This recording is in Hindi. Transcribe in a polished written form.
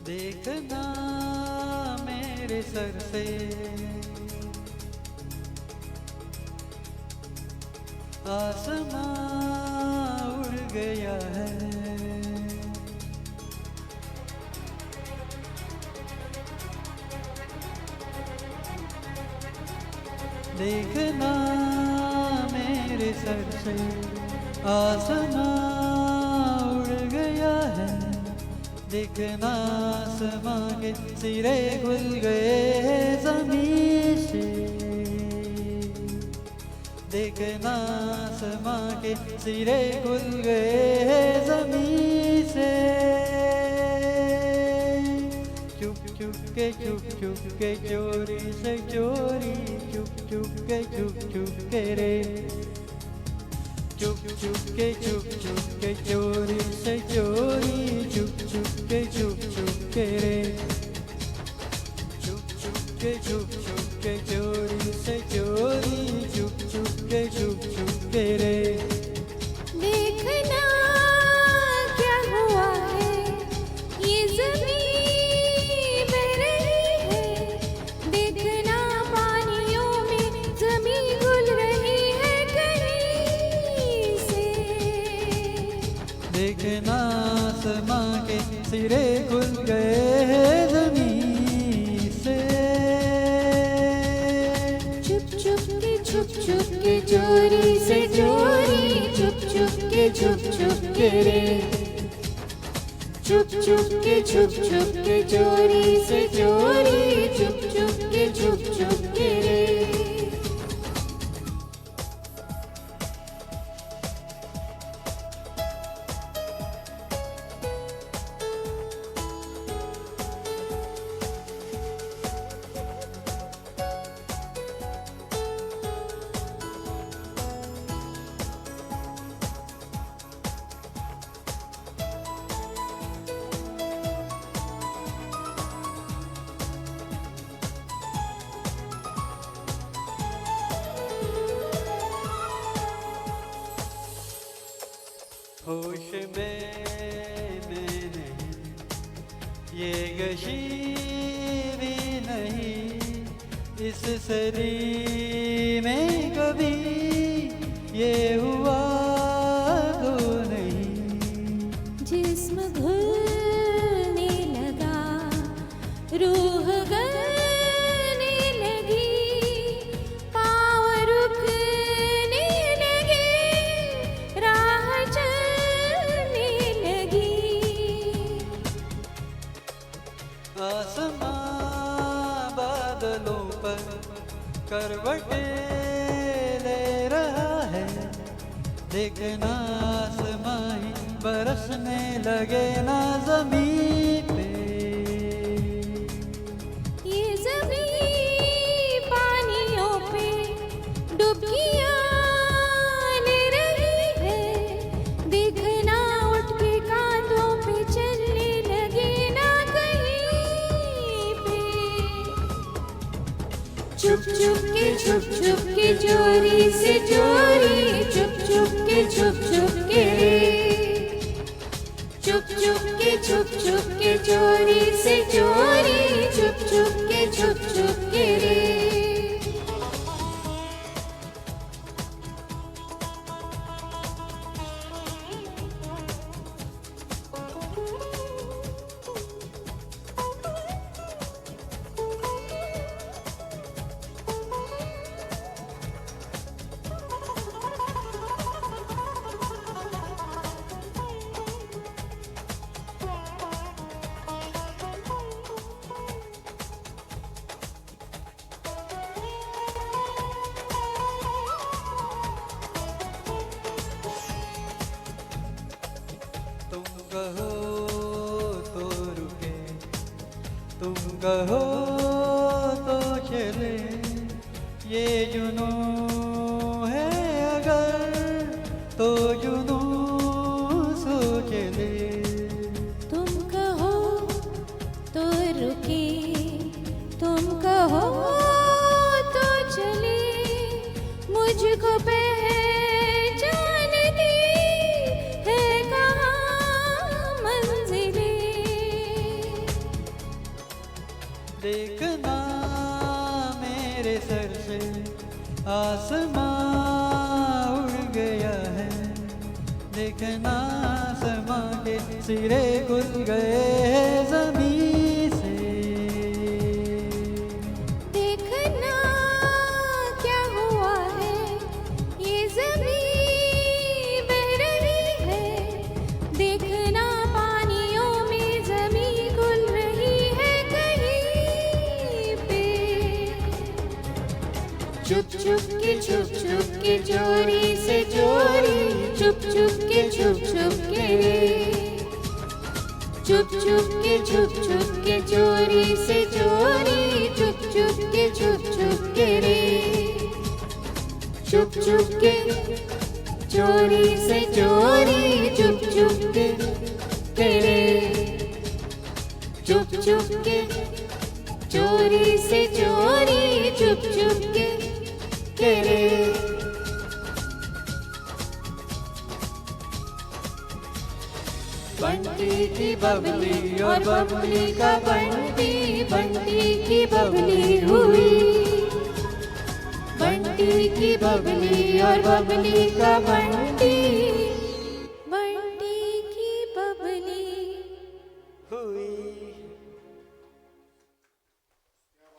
देखना मेरे सर से आसमां उड़ गया है। देखना मेरे सर से आसमां उड़ गया है। देखना आसमां के सिरे खुल गए ज़मीन से। देखना आसमां के सिरे खुल गए ज़मीन से। चुप चुप के चोरी से चोरी चुप चुप के रे। चुप चुप के चोरी से चोरी चुप चुप के रे। चुप चुप के चोरी से चोरी चुप के रे। देखना क्या हुआ है, ये ज़मीं बह रही है। देखना पानियों में ज़मीं घुल रही है कहीं से। देखना आसमां के सिरे खुल गए ज़मीन से। चुप चुप के चोरी से चोरी चुप के रे। चुप के चोरी से चोरी चुप के रे। होश में नहीं, ये गशी भी नहीं। इस सदी में कभी ये हुआ तो नहीं। जिस्म घुलने लगा, रूह गलने लगी, पाँव रुकने लगे, राह चलने लगी। आसमां बादलों पर करवटें ले रहा है। देखना आसमां ही बरसने लगे ना ज़मीन पे। ये ज़मीं पानियों पे डुबकियाँ ले रही है। देखना उठ के कांधों पे चलने लगे ना कहीं पे। चुप के चोरी से चोरी चुप के रे। चुप के चोरी से चोरी चुप के रे। तुम कहो तो रुके, तुम कहो तो चले। ये जुनून है अगर तो जुनून सो चले। तुम कहो तो रुके, तुम कहो तो चले। मुझको पहचानती है कहाँ मंजिलें। देखना मेरे सर से आसमां उड़ गया है, देखना समा के सिरे खुल गए हैं ज़मीं से। देखना क्या हुआ है, ये ज़मीं बह रही है, देखना पानियों में ज़मीं घुल रही है कहीं पे। चुप चुप के चोरी से चोरी, चुप चुप के रे, चुप चुप के चोरी से चोरी, चुप चुप के रे, चुप चुप के चोरी से चोरी, चुप के रे, चुप चुप के चोरी से चोरी, चुप के रे। बंटी की बबली और बबली का बंटी, बंटी की बबली हुई, बंटी की बबली और बबली का बंटी,